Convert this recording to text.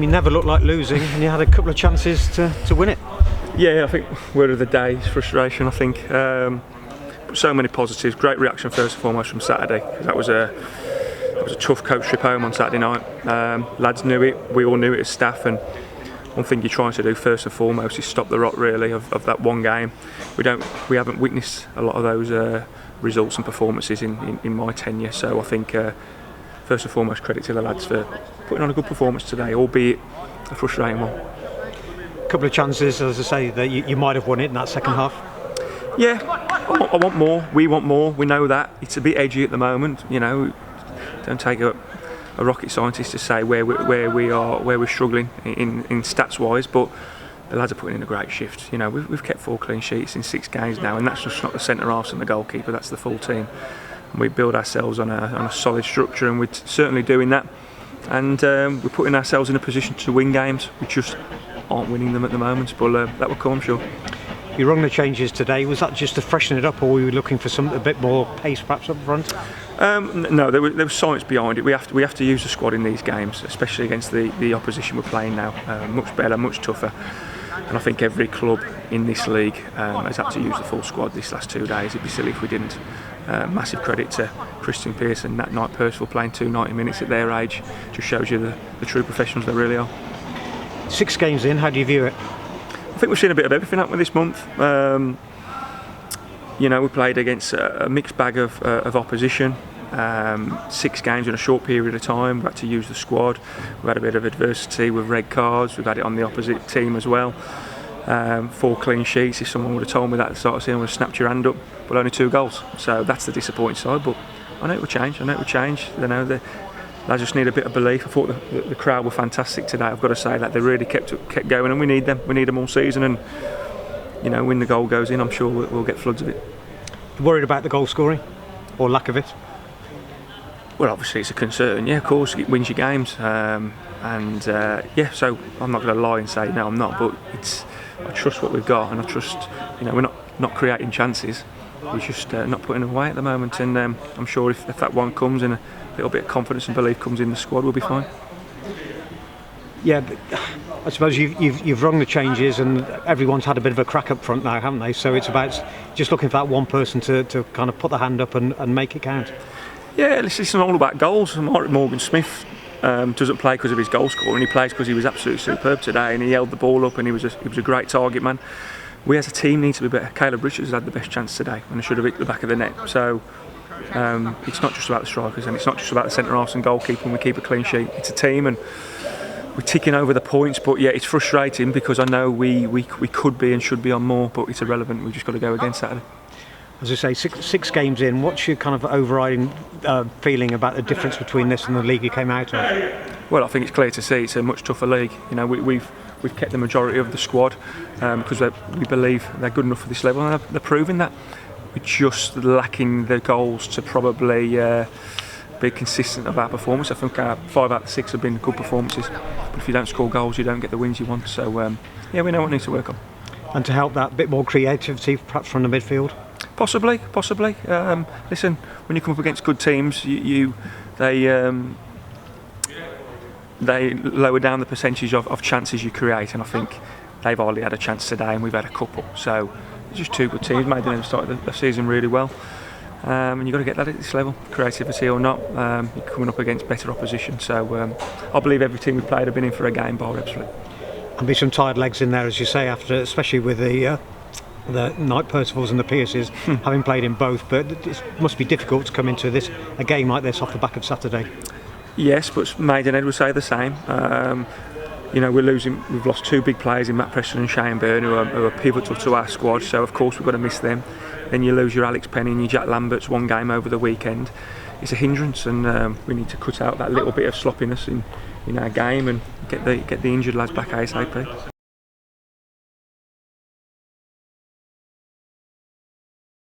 game, you never looked like losing, and you had a couple of chances to win it. Yeah, I think word of the day is frustration. I think so many positives. Great reaction first and foremost from Saturday. That was a tough coach trip home on Saturday night. Lads knew it. We all knew it as staff. And one thing you're trying to do first and foremost is stop the rot really of that one game. We haven't witnessed a lot of those results and performances in my tenure. So I think first and foremost credit to the lads for putting on a good performance today, albeit a frustrating one. Couple of chances, as I say, that you might have won it in that second half. Yeah, I want more. We want more. We know that it's a bit edgy at the moment. You know, don't take a rocket scientist to say where we're struggling in stats wise, but the lads are putting in a great shift. You know, we've kept 4 clean sheets in 6 games now, and that's just not the centre halves and the goalkeeper. That's the full team. And we build ourselves on a solid structure, and we're certainly doing that. And we're putting ourselves in a position to win games. We just aren't winning them at the moment, but that will come, I'm sure. You rung the changes today. Was that just to freshen it up, or were you looking for a bit more pace perhaps up front? No, there was science behind it. We have to use the squad in these games, especially against the opposition we're playing now. Much better, much tougher. And I think every club in this league has had to use the full squad this last 2 days. It'd be silly if we didn't. Massive credit to Christian Pearce and Nat Knight Percival playing 90 minutes at their age. Just shows you the true professionals they really are. 6 games in, how do you view it? I think we've seen a bit of everything happen this month. You know, we played against a mixed bag of opposition. 6 games in a short period of time. We've had to use the squad. We've had a bit of adversity with red cards. We've had it on the opposite team as well. 4 clean sheets. If someone would have told me that at the start of the season, I would have snapped your hand up. But only 2 goals. So that's the disappointing side. But I know it will change. You know, I just need a bit of belief. I thought the crowd were fantastic today. I've got to say that they really kept going, and we need them. We need them all season. And you know, when the goal goes in, I'm sure we'll get floods of it. You worried about the goal scoring, or lack of it? Well, obviously it's a concern. Yeah, of course, it wins your games. Yeah, so I'm not going to lie and say no, I'm not. But I trust what we've got, and I trust. You know, we're not creating chances. We're just not putting them away at the moment. And I'm sure if that one comes and a little bit of confidence and belief comes in the squad, we'll be fine. Yeah, but I suppose you've rung the changes, and everyone's had a bit of a crack up front now, haven't they? So it's about just looking for that one person to kind of put the hand up and make it count. Yeah, it's all about goals. Morgan Smith doesn't play because of his goal scoring. He plays because he was absolutely superb today, and he held the ball up, and he was a great target man. We as a team need to be better. Caleb Richards had the best chance today, and he should have hit the back of the net. So it's not just about the strikers, and it's not just about the centre halves and goalkeeper, and we keep a clean sheet. It's a team, and we're ticking over the points. But yeah, it's frustrating because I know we could be and should be on more, but it's irrelevant. We've just got to go again Saturday. As I say, six games in, what's your kind of overriding feeling about the difference between this and the league you came out of? Well, I think it's clear to see it's a much tougher league. You know, we've kept the majority of the squad because we believe they're good enough for this level, and they're proving that. We're just lacking the goals to probably be consistent of our performance. I think 5 out of 6 have been good performances, but if you don't score goals, you don't get the wins you want. So yeah, we know what needs to work on. And to help that, a bit more creativity, perhaps from the midfield. Possibly. Listen, when you come up against good teams, they lower down the percentage of chances you create, and I think they've hardly had a chance today, and we've had a couple. So it's just 2 good teams. Maidenhead started the season really well, and you've got to get that at this level, creativity or not. You're coming up against better opposition. So I believe every team we played have been in for a game, bar absolutely. And be some tired legs in there, as you say, after, especially with the Knight Percivals and the Pearces, having played in both. But it must be difficult to come into a game like this off the back of Saturday. Yes, but Maidenhead would say the same. You know, we've lost 2 big players in Matt Preston and Shane Byrne, who are pivotal to our squad. So of course we've got to miss them. Then you lose your Alex Penny and your Jack Lamberts one game over the weekend. It's a hindrance, and we need to cut out that little bit of sloppiness in our game and get the injured lads back ASAP.